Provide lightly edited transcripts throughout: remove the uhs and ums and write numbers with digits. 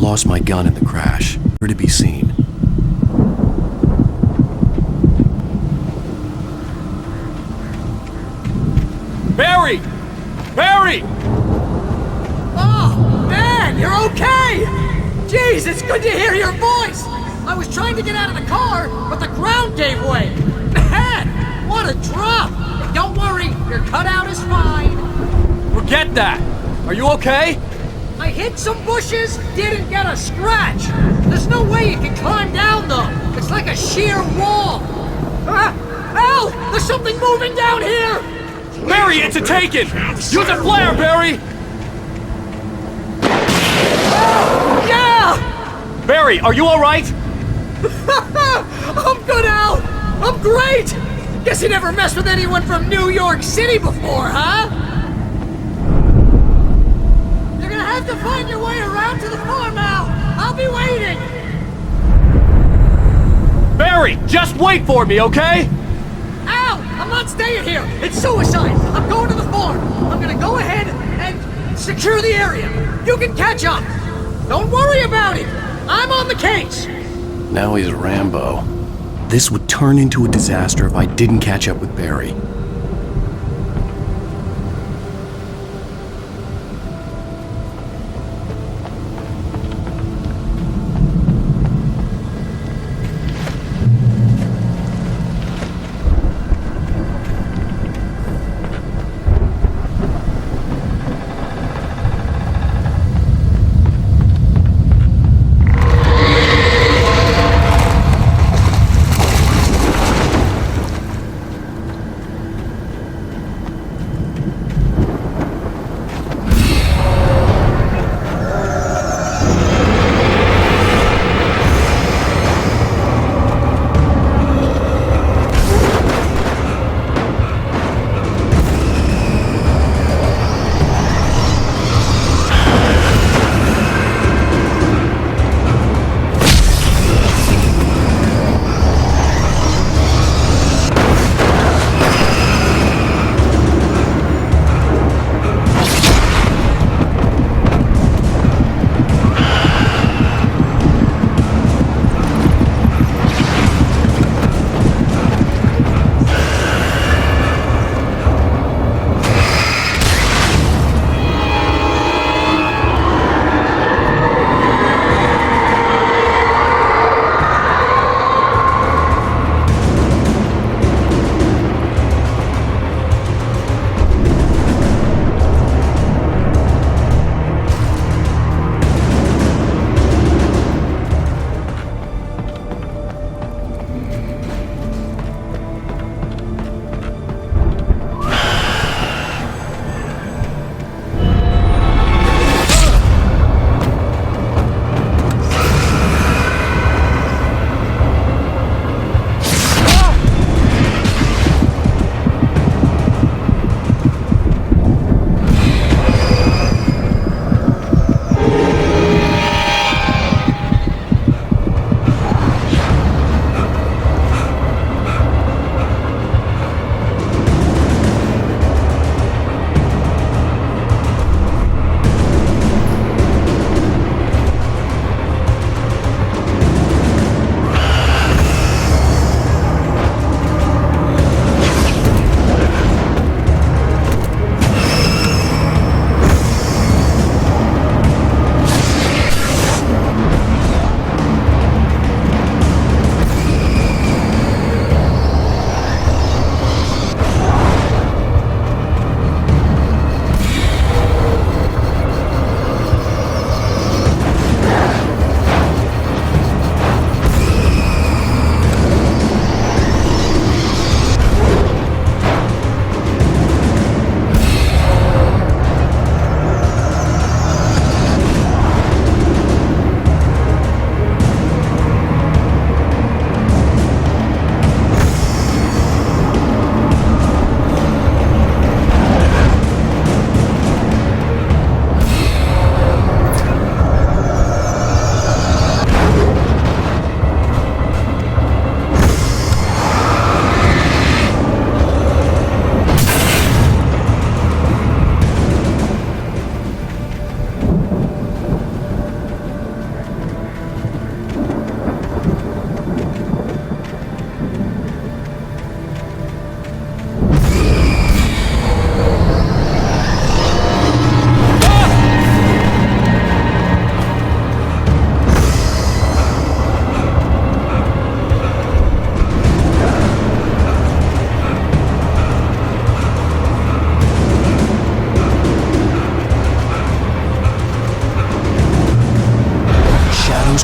lost my gun in the crash. Where to be seen. Barry! Barry! Oh, man, you're okay! Jeez, it's good to hear your voice! I was trying to get out of the car, but the ground gave way! Man, what a drop! Don't worry, your cutout is fine. Forget that! Are you okay? I hit some bushes, didn't get a scratch. There's no way you can climb down, though. It's like a sheer wall. Al! There's something moving down here! Barry, it's a taken! Use a flare, Barry! Yeah! Barry, are you alright? I'm good, Al! I'm great! Guess you never messed with anyone from New York City before, huh? You're gonna have to find your way around to the farm, Al! I'll be waiting! Barry, just wait for me, okay? Al! I'm not staying here! It's suicide! I'm going to the farm! I'm gonna go ahead and secure the area! You can catch up! Don't worry about it! I'm on the case! Now he's Rambo. This would turn into a disaster if I didn't catch up with Barry.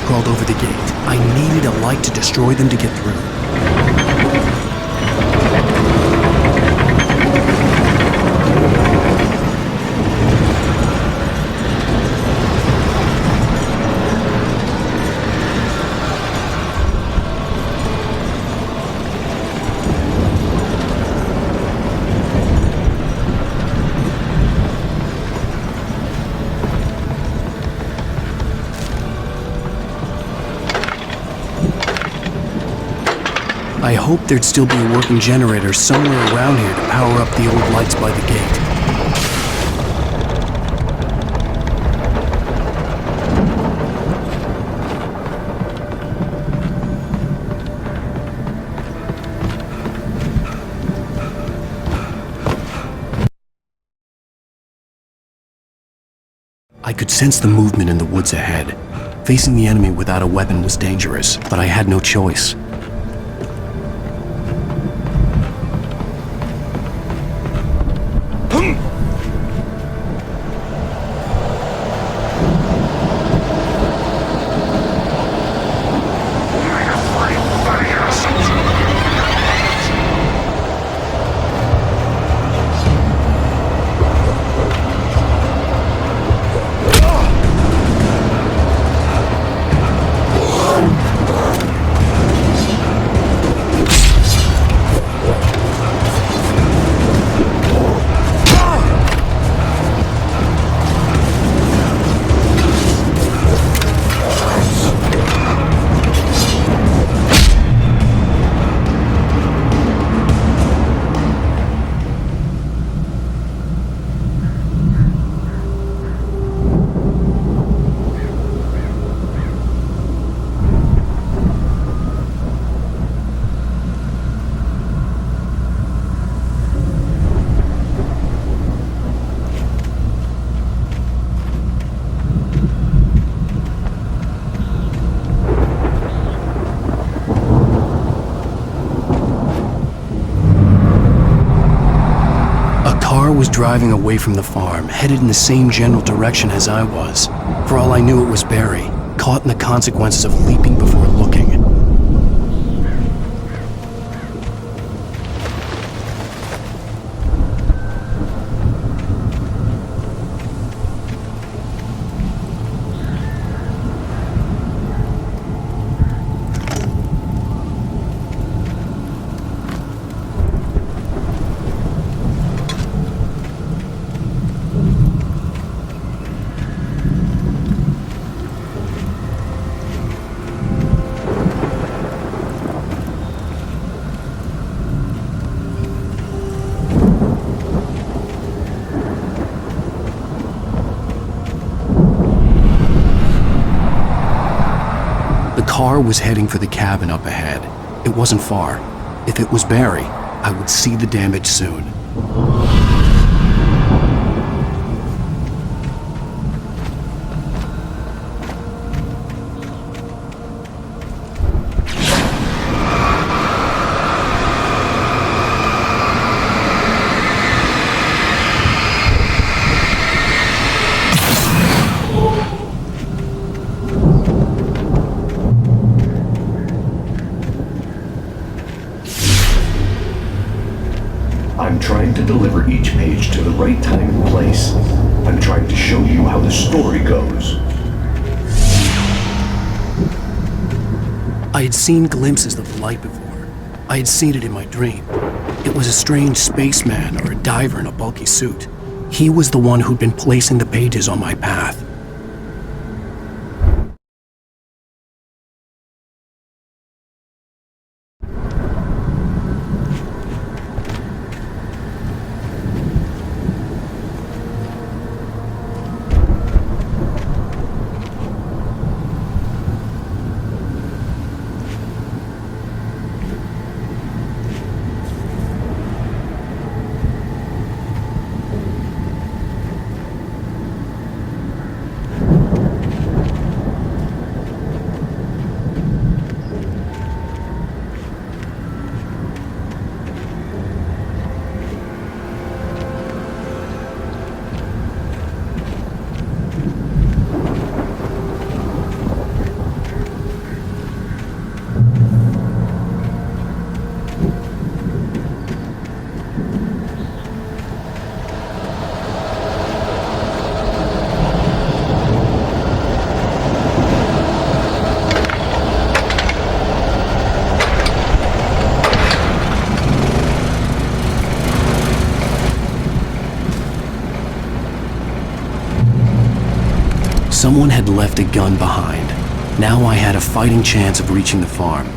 crawled over the gate. I needed a light to destroy them to get through. I hoped there'd still be a working generator somewhere around here to power up the old lights by the gate. I could sense the movement in the woods ahead. Facing the enemy without a weapon was dangerous, but I had no choice. Was driving away from the farm, headed in the same general direction as I was. For all I knew, it was Barry, caught in the consequences of leaping before looking. The car was heading for the cabin up ahead. It wasn't far. If it was Barry, I would see the damage soon. I'm trying to deliver each page to the right time and place. I'm trying to show you how the story goes. I had seen glimpses of the light before. I had seen it in my dream. It was a strange spaceman or a diver in a bulky suit. He was the one who'd been placing the pages on my path. Someone had left a gun behind. Now I had a fighting chance of reaching the farm.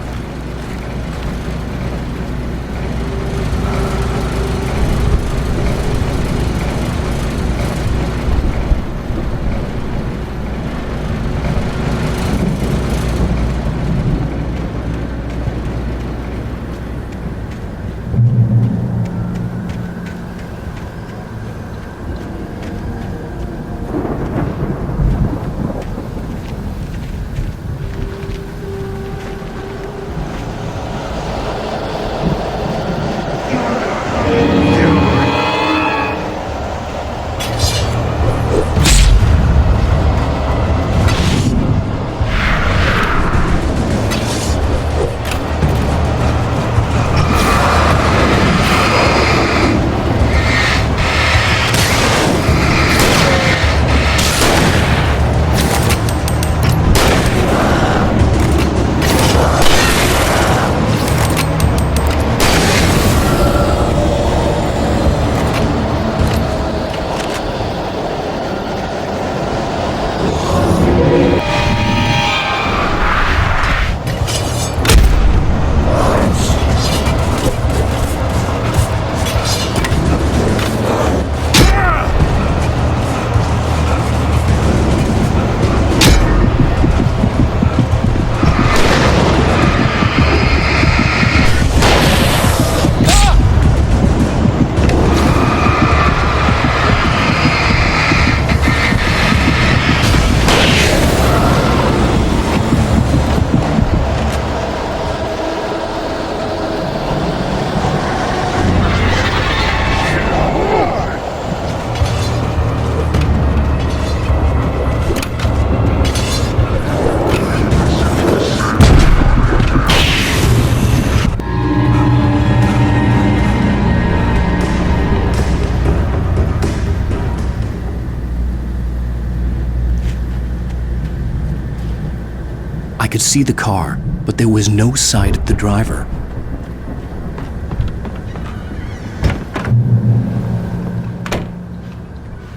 I could see the car, but there was no sight of the driver.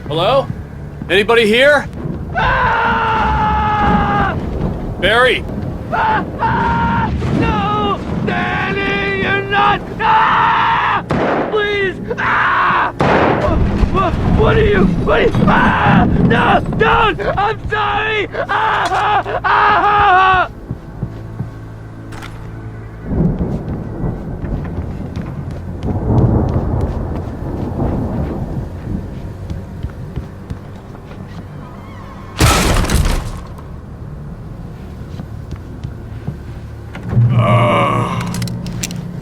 Hello? Anybody here? Barry! No! Danny, you're not! Please! What are you? No! Don't! I'm sorry!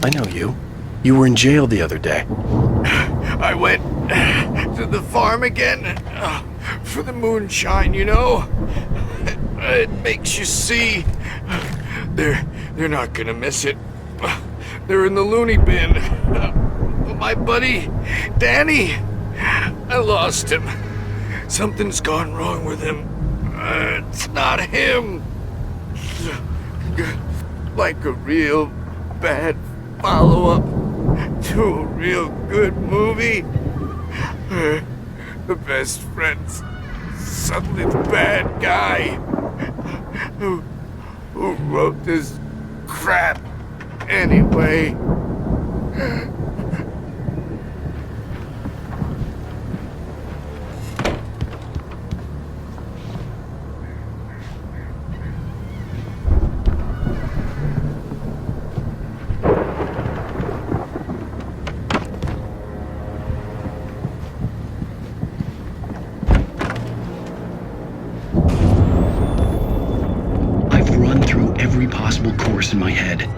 I know you. You were in jail the other day. I went to the farm again for the moonshine, you know? It makes you see. They're not gonna miss it. They're in the loony bin. My buddy, Danny, I lost him. Something's gone wrong with him. It's not him. Like a real bad follow-up to a real good movie. The best friend's suddenly the bad guy who wrote this crap anyway. Possible course in my head.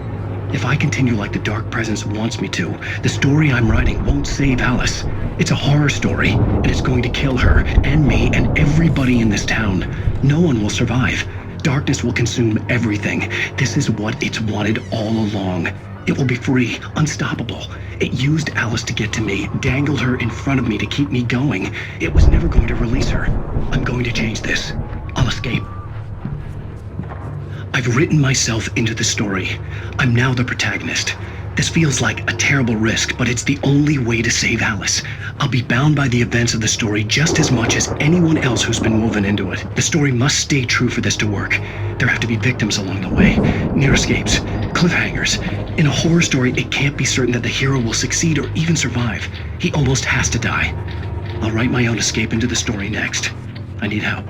If I continue like the Dark Presence wants me to, the story I'm writing won't save Alice. It's a horror story, and it's going to kill her, and me, and everybody in this town. No one will survive. Darkness will consume everything. This is what it's wanted all along. It will be free, unstoppable. It used Alice to get to me, dangled her in front of me to keep me going. It was never going to release her. I'm going to change this. I'll escape. I've written myself into the story. I'm now the protagonist. The This feels like a terrible risk, but it's the only way to save Alice. I'll be bound by the events of the story just as much as anyone else who's been woven into it. The story must stay true for this to work. There have to be victims along the way, near escapes, cliffhangers. In a horror story, it can't be certain that the hero will succeed or even survive. He almost has to die. I'll write my own escape into the story next. I need help.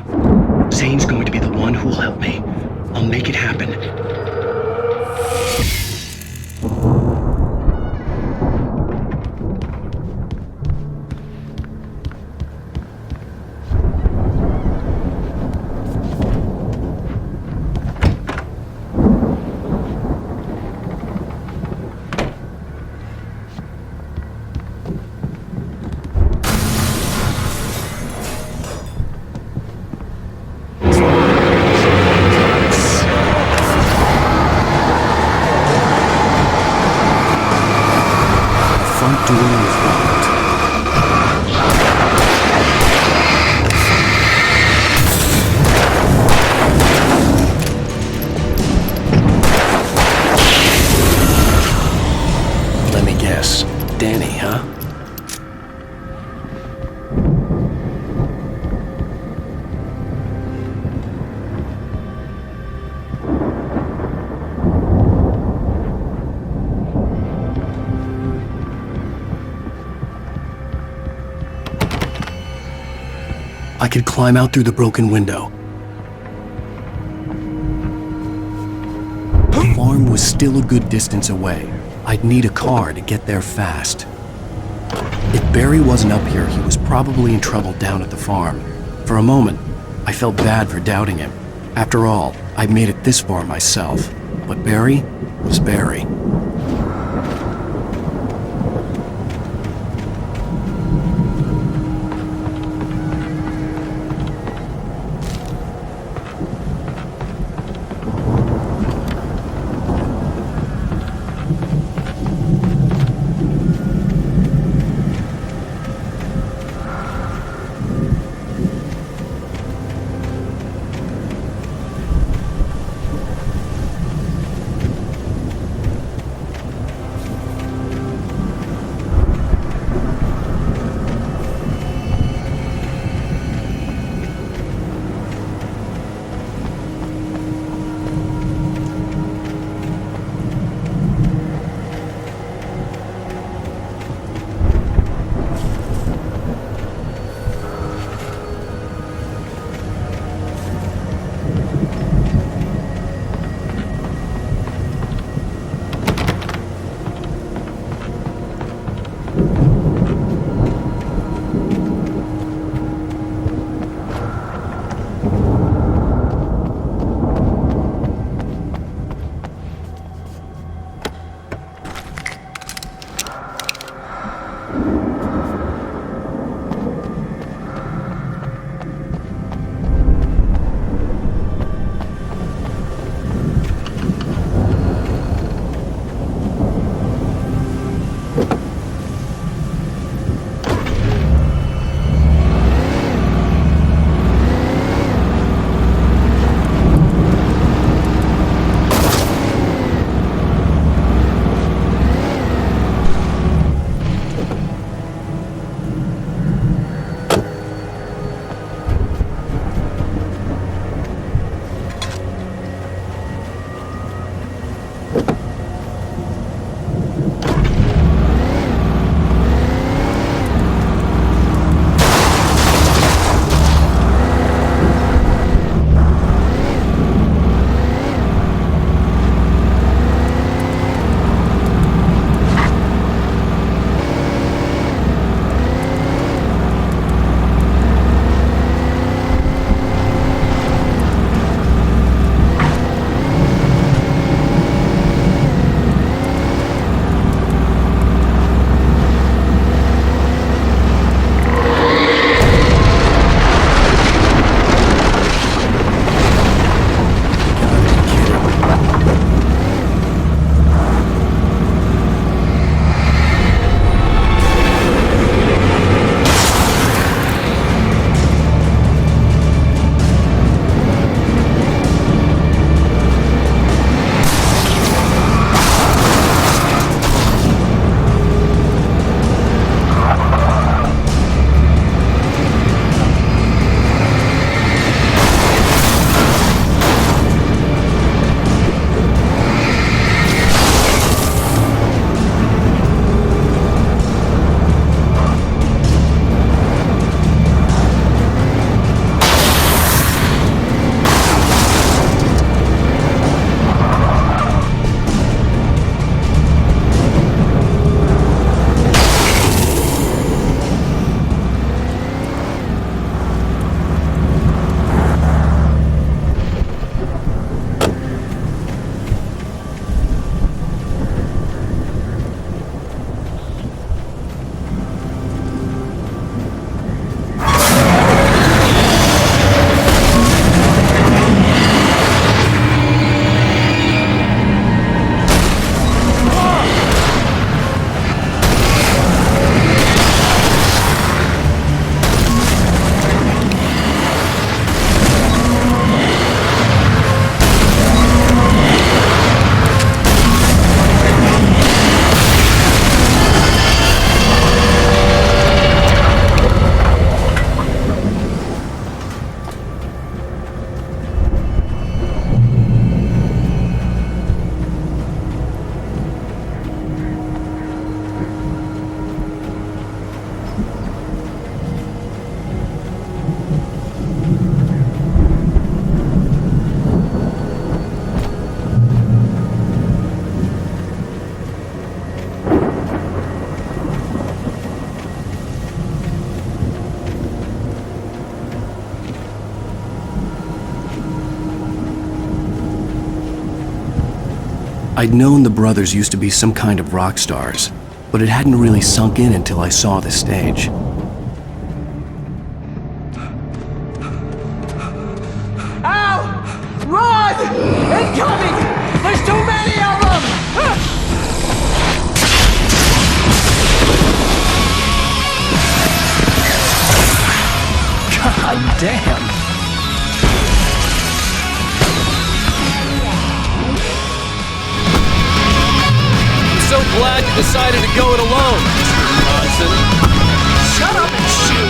Zane's going to be the one who will help me. I'll make it happen. Let me guess. Danny, huh? I could climb out through the broken window. The farm was still a good distance away. I'd need a car to get there fast. If Barry wasn't up here, he was probably in trouble down at the farm. For a moment, I felt bad for doubting him. After all, I'd made it this far myself. But Barry was Barry. I'd known the brothers used to be some kind of rock stars, but it hadn't really sunk in until I saw the stage. Al! Run! Incoming! There's too many of them! God damn! So glad you decided to go it alone, Mr. Johnson. Shut up and shoot!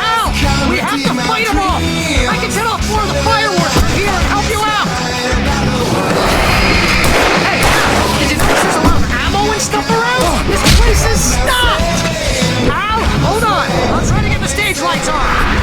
Al! We have to fight them all! I can set off more of the fireworks from here and help you out! Hey, Al! Did you notice there's a lot of ammo and stuff around? This place is stocked! Al! Hold on! I'm trying to get the stage lights on!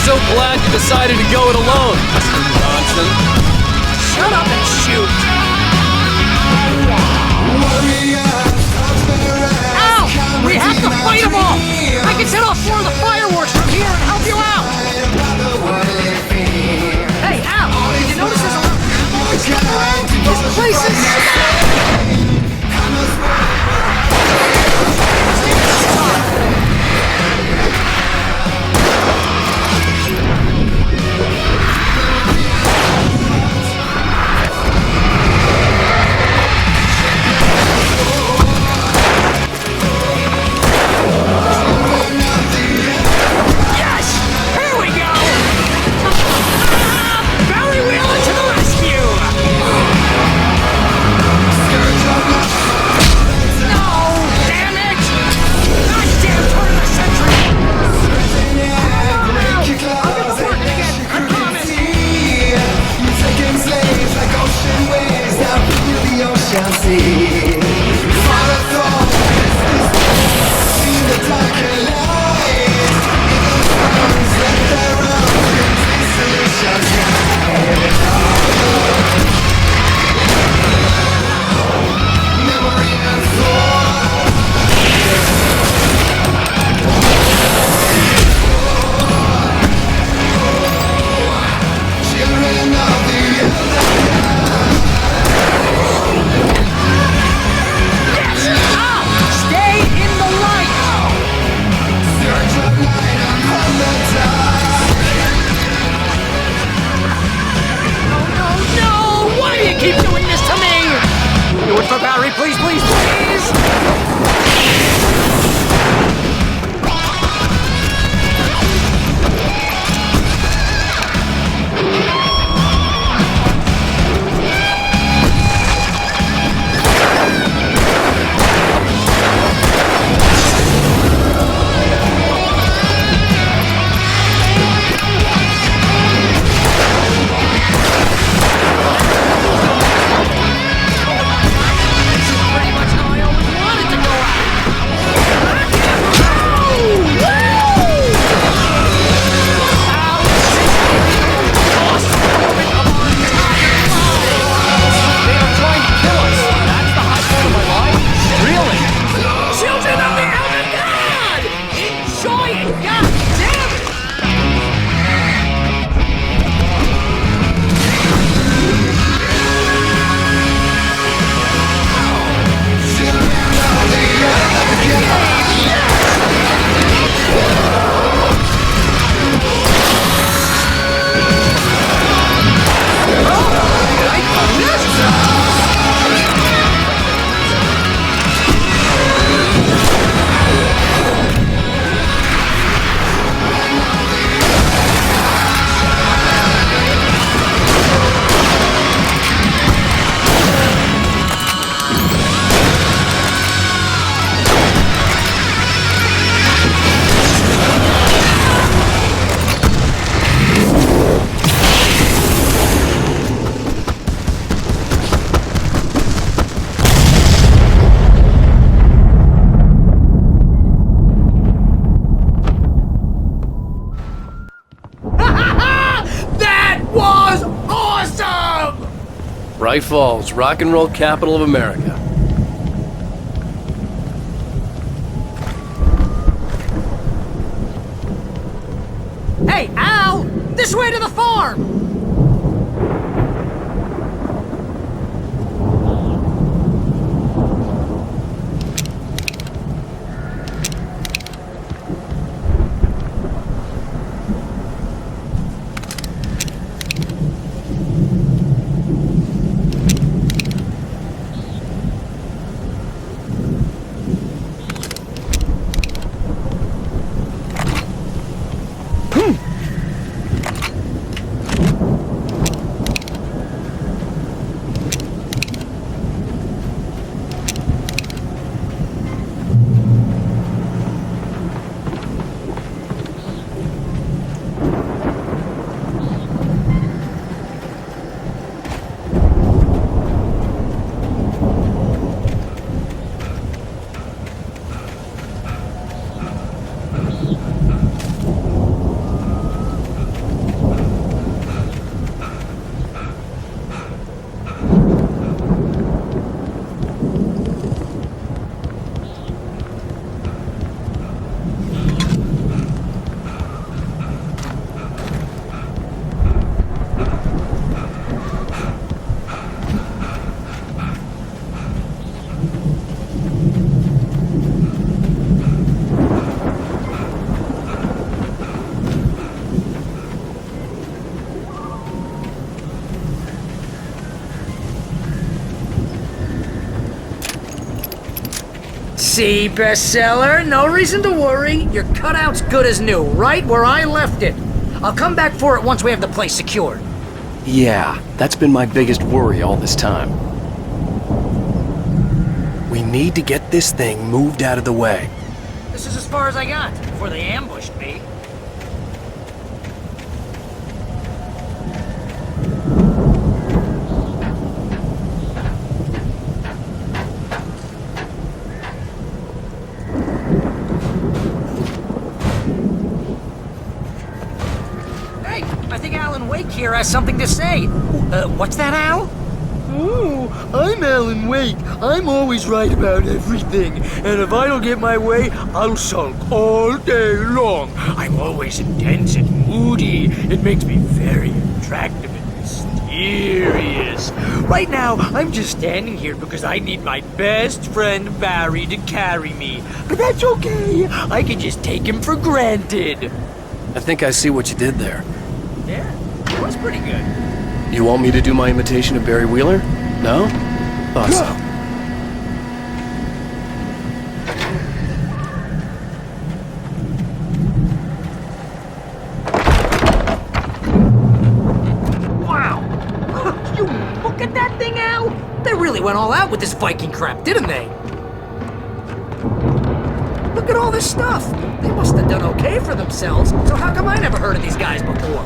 So glad you decided to go it alone, Mr. Johnson. Shut up and shoot! Al! We have to fight them all! I can set off more of the fireworks from here and help you out! Hey, Al! Did you notice there's a lot of ammo and stuff around? This place is stacked! White Falls, rock and roll capital of America. Hey, Al! This way to the farm! See, bestseller, no reason to worry. Your cutout's good as new, right where I left it. I'll come back for it once we have the place secured. Yeah, that's been my biggest worry all this time. We need to get this thing moved out of the way. This is as far as I got before they ambushed me. I think Alan Wake here has something to say. What's that, Al? Oh, I'm Alan Wake. I'm always right about everything. And if I don't get my way, I'll sulk all day long. I'm always intense and moody. It makes me very attractive and mysterious. Right now, I'm just standing here because I need my best friend Barry to carry me. But that's okay. I can just take him for granted. I think I see what you did there. Yeah, it was pretty good. You want me to do my imitation of Barry Wheeler? No? Thought so. Wow! You look at that thing, Al! They really went all out with this Viking crap, didn't they? Look at all this stuff! They must have done okay for themselves, so how come I never heard of these guys before?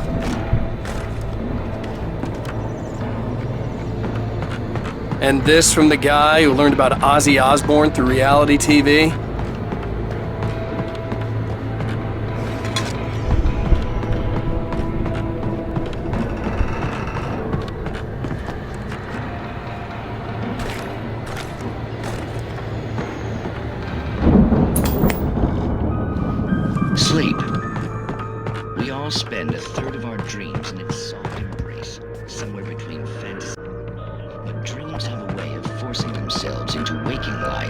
And this from the guy who learned about Ozzy Osbourne through reality TV? Sleep. We all spend a third of our dreams in its soft embrace, somewhere between fantasy. But dreams have a way of forcing themselves into waking life,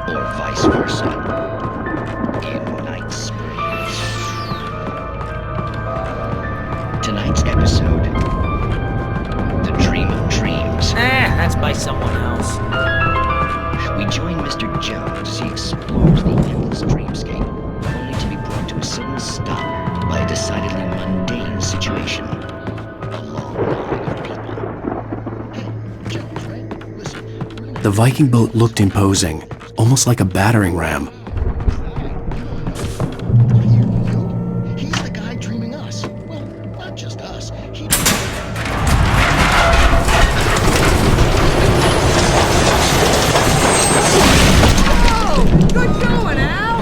or vice versa, in night springs. Tonight's episode, The Dream of Dreams. That's by someone else. We join Mr. Jones as he explores the endless dreamscape, only to be brought to a sudden stop by a decidedly mundane situation. A long line of people. Hey, Jones, right? Listen, The Viking boat looked imposing, almost like a battering ram. what are you? He's the guy dreaming us. Well, not just us. Oh! Good going, Al!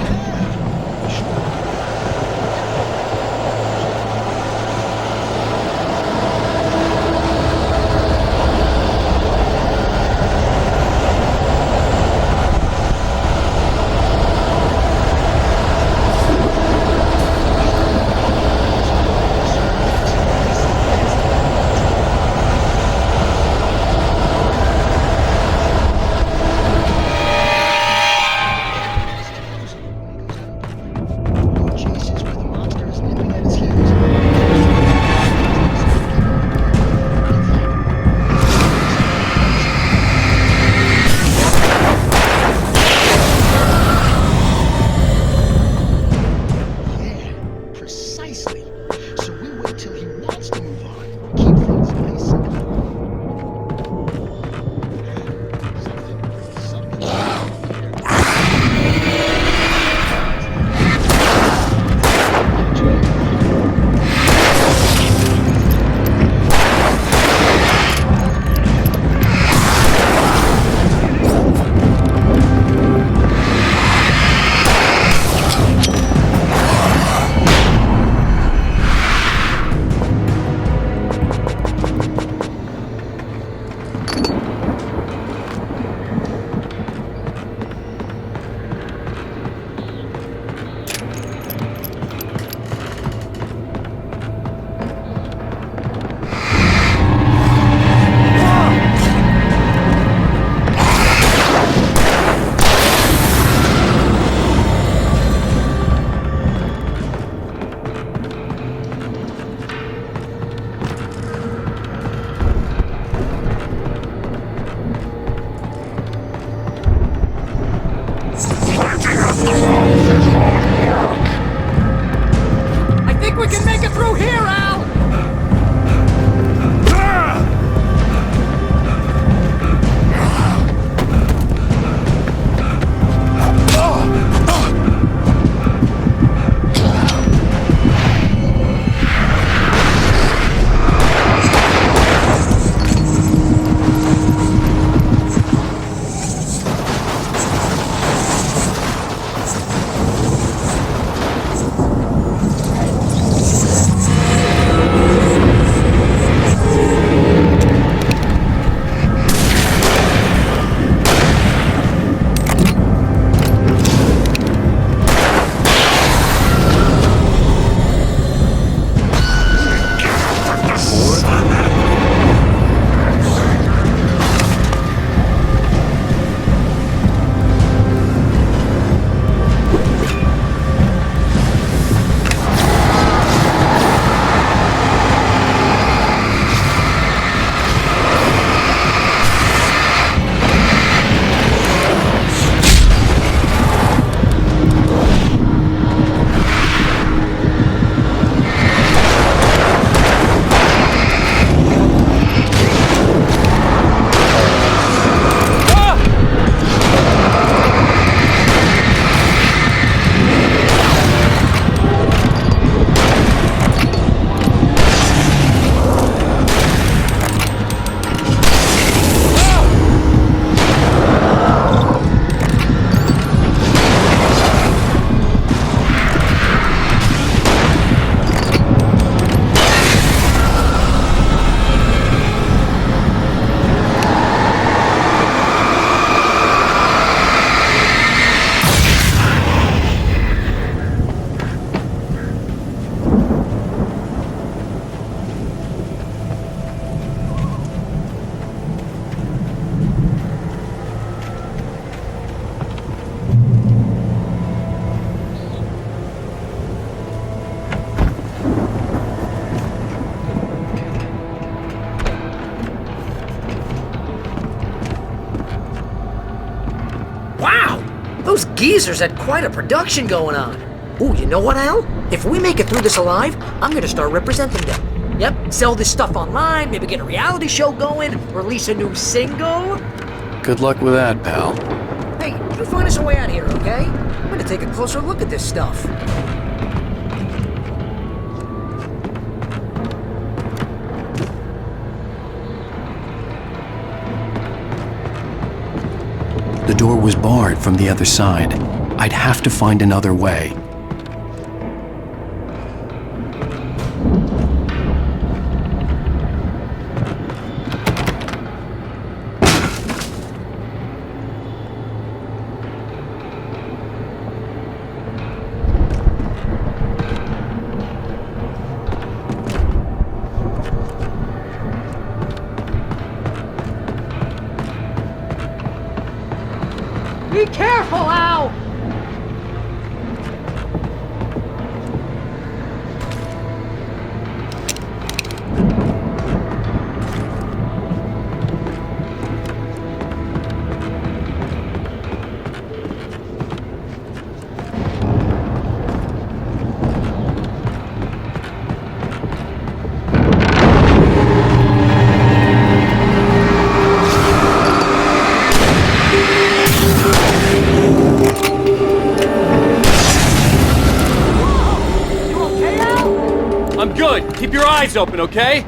geezers had quite a production going on. Ooh, you know what, Al? If we make it through this alive, I'm gonna start representing them. Yep, sell this stuff online, maybe get a reality show going, release a new single. Good luck with that, pal. Hey, you find us a way out of here, okay? I'm gonna take a closer look at this stuff. The door was barred from the other side. I'd have to find another way. Be careful, Al! I'm good. Keep your eyes open, okay?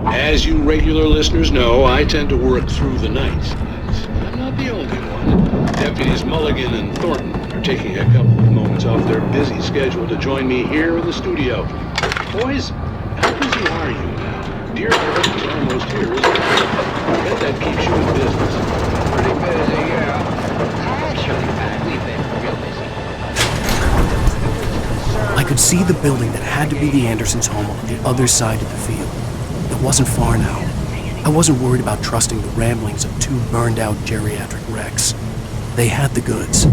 As you regular listeners know, I tend to work through the night. I'm not the only one. Deputies Mulligan and Thornton are taking a couple of moments off their busy schedule to join me here in the studio. Boys, how busy are you now? Dear Earth is almost here, isn't it? I bet that keeps you in business. Pretty busy, yeah. Actually, we've been real busy. I could see the building that had to be the Andersons' home on the other side of the field. It wasn't far now. I wasn't worried about trusting the ramblings of two burned-out geriatric wrecks. They had the goods.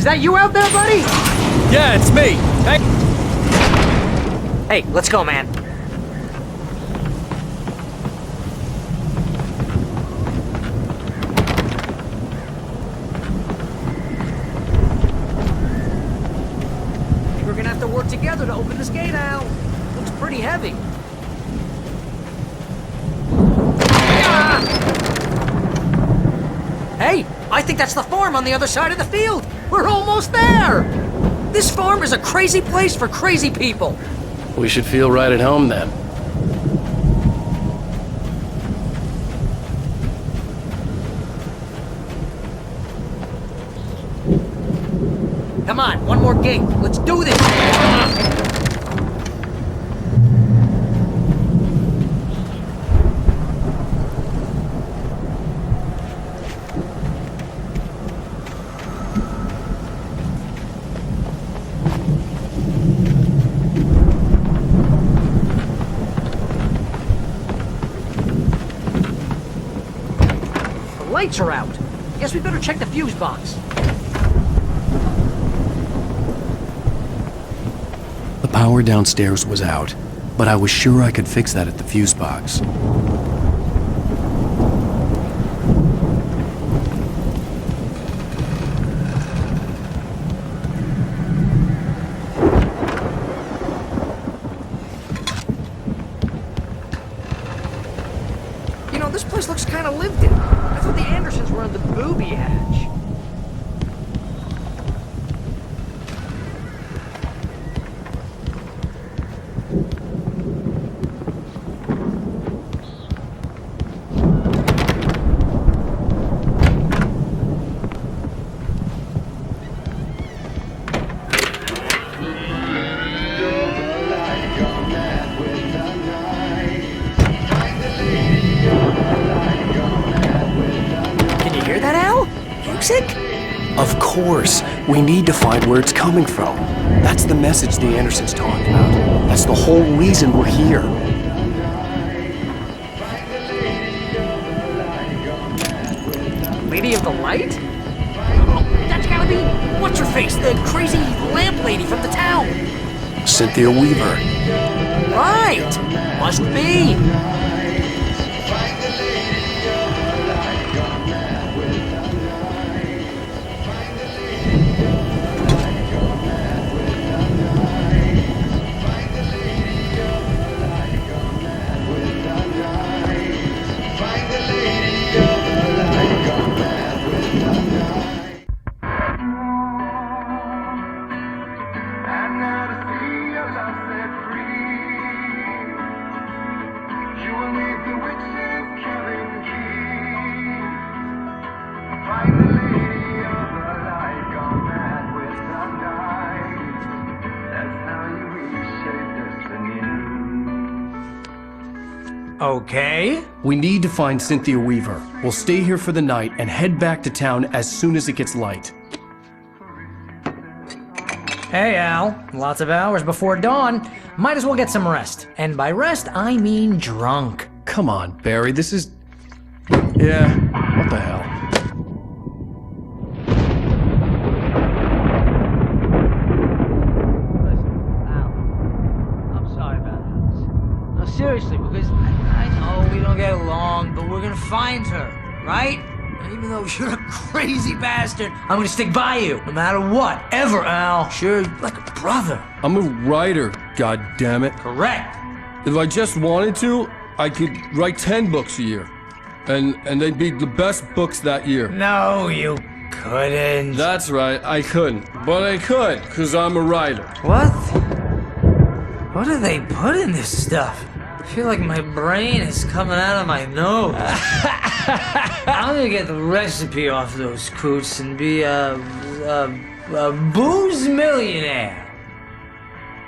Is that you out there, buddy? Yeah, it's me. Hey. Hey, let's go, man. We're gonna have to work together to open this gate, Al. Looks pretty heavy. Hey, I think that's the farm on the other side of the field. We're almost there. This farm is a crazy place for crazy people. We should feel right at home then. Come on, one more gate. Let's do this. The lights are out. Guess we better check the fuse box. The power downstairs was out, but I was sure I could fix that at the fuse box. You know, this place looks kind of lived in. I thought the Andersons were on the booby hatch. Can you hear that, Al? Music? Of course, we need to find where it's coming from. That's the message the Andersons talked about. That's the whole reason we're here. Lady of the Light? Oh, that's gotta be... What's-her-face? The crazy lamp lady from the town. Cynthia Weaver. Right! Must be. Okay. We need to find Cynthia Weaver. We'll stay here for the night and head back to town as soon as it gets light. Hey, Al. Lots of hours before dawn. Might as well get some rest. And by rest, I mean drunk. Come on, Barry, this is... Yeah, what the hell? Seriously, because I know we don't get along, but we're gonna find her, right? And even though you're a crazy bastard, I'm gonna stick by you, no matter what, ever, Al. Sure, like a brother. I'm a writer, goddammit. Correct. If I just wanted to, I could write 10 books a year. And they'd be the best books that year. No, you couldn't. That's right, I couldn't. But I could, because I'm a writer. What? What do they put in this stuff? I feel like my brain is coming out of my nose. I'm gonna get the recipe off those coots and be a booze millionaire.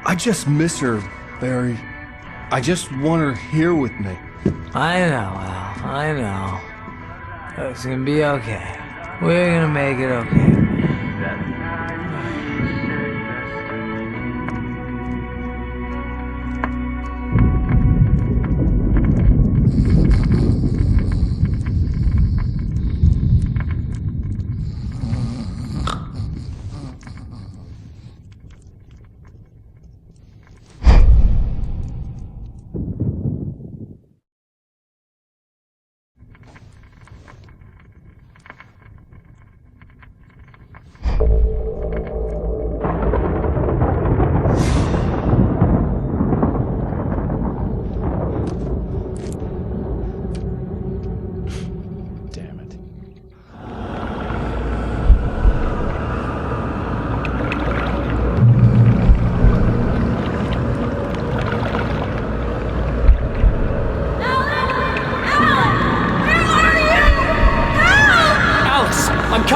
I just miss her, Barry. I just want her here with me. I know, Al. I know. It's gonna be okay. We're gonna make it okay.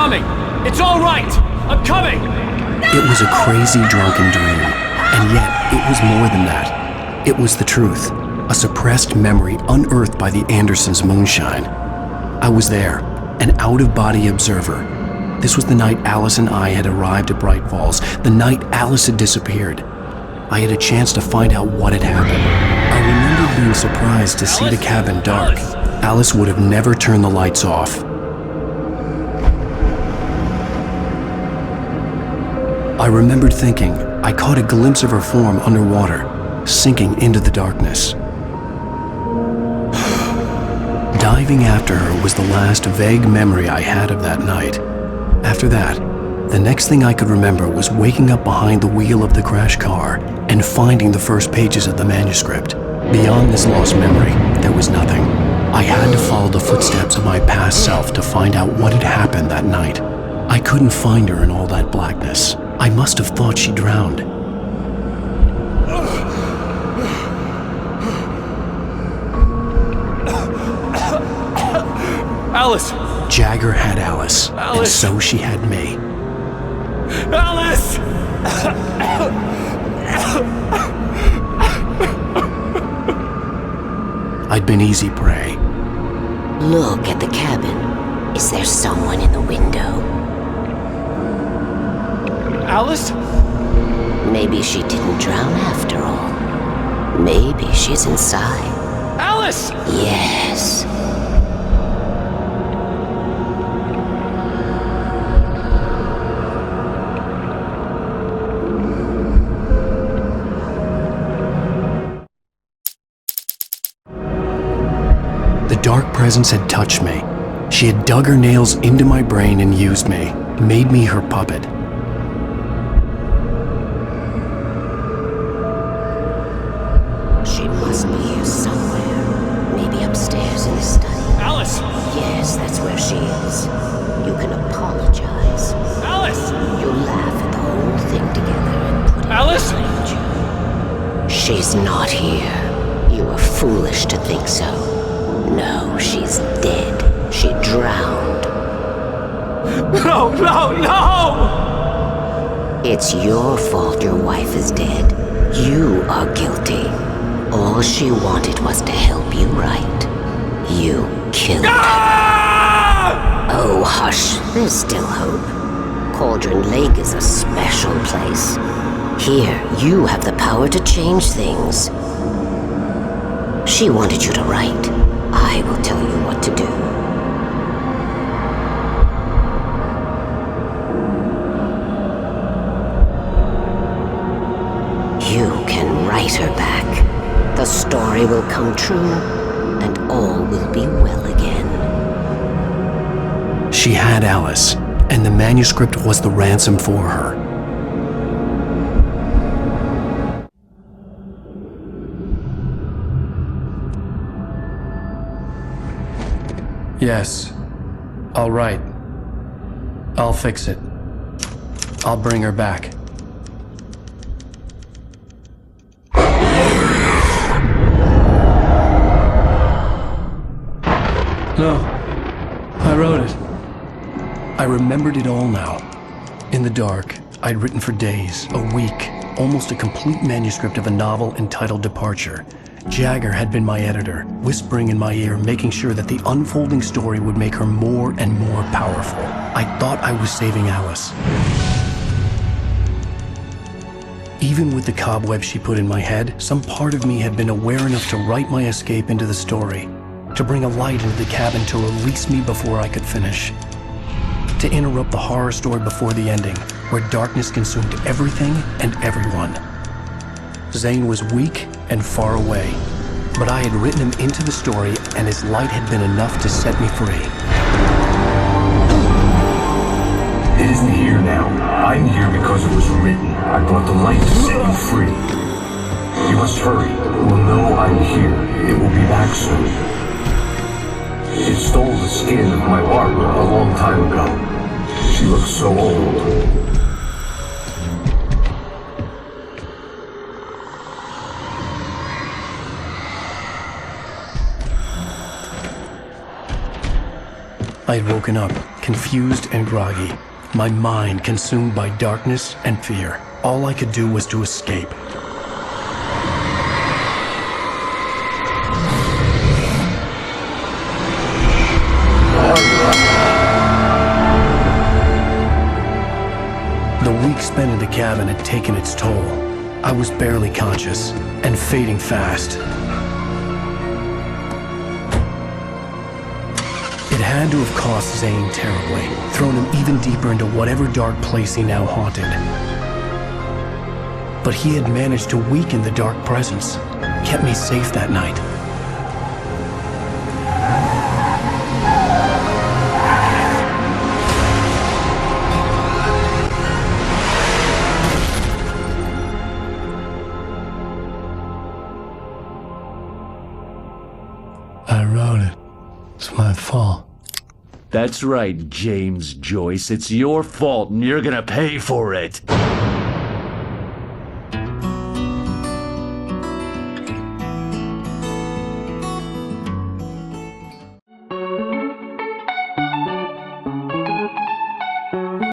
coming! It's all right! I'm coming! It was a crazy, drunken dream, and yet it was more than that. It was the truth, a suppressed memory unearthed by the Andersons' moonshine. I was there, an out-of-body observer. This was the night Alice and I had arrived at Bright Falls, the night Alice had disappeared. I had a chance to find out what had happened. I remember being surprised to see the cabin dark. Alice would have never turned the lights off. I remembered thinking I caught a glimpse of her form underwater, sinking into the darkness. Diving after her was the last vague memory I had of that night. After that, the next thing I could remember was waking up behind the wheel of the crash car and finding the first pages of the manuscript. Beyond this lost memory, there was nothing. I had to follow the footsteps of my past self to find out what had happened that night. I couldn't find her in all that blackness. I must have thought she drowned. Alice! Jagger had Alice, and so she had me. Alice! I'd been easy prey. Look at the cabin. Is there someone in the window? Alice? Maybe she didn't drown after all. Maybe she's inside. Alice! Yes. The dark presence had touched me. She had dug her nails into my brain and used me, made me her puppet. She must be here somewhere. Maybe upstairs in the study. Alice! Yes, that's where she is. You can apologize. Alice! You laugh at the whole thing together and put it Alice! behind you. She's not here. You were foolish to think so. No, she's dead. She drowned. No, no, no! It's your fault your wife is dead. You are guilty. All she wanted was to help you right. You killed her. Oh, hush. There's still hope. Cauldron Lake is a special place. Here, you have the power to change things. She wanted you to write. I will tell you what to do. You can write her back. The story will come true, and all will be well again. She had Alice, and the manuscript was the ransom for her. Yes. All right. I'll fix it. I'll bring her back. No. I wrote it. I remembered it all now. In the dark, I'd written for days, a week, almost a complete manuscript of a novel entitled Departure. Jagger had been my editor, whispering in my ear, making sure that the unfolding story would make her more and more powerful. I thought I was saving Alice. Even with the cobwebs she put in my head, some part of me had been aware enough to write my escape into the story, to bring a light into the cabin to release me before I could finish, to interrupt the horror story before the ending, where darkness consumed everything and everyone. Zane was weak and far away, but I had written him into the story, and his light had been enough to set me free. It isn't here now. I'm here because it was written. I brought the light to set you free. You must hurry. It will know I'm here. It will be back soon. It stole the skin of my Barbara a long time ago. She looks so old. I had woken up, confused and groggy, my mind consumed by darkness and fear. All I could do was to escape. The week spent in the cabin had taken its toll. I was barely conscious, and fading fast. It had to have cost Zane terribly, thrown him even deeper into whatever dark place he now haunted. But he had managed to weaken the dark presence, kept me safe that night. I wrote it. It's my fault. That's right, James Joyce. It's your fault and you're gonna pay for it.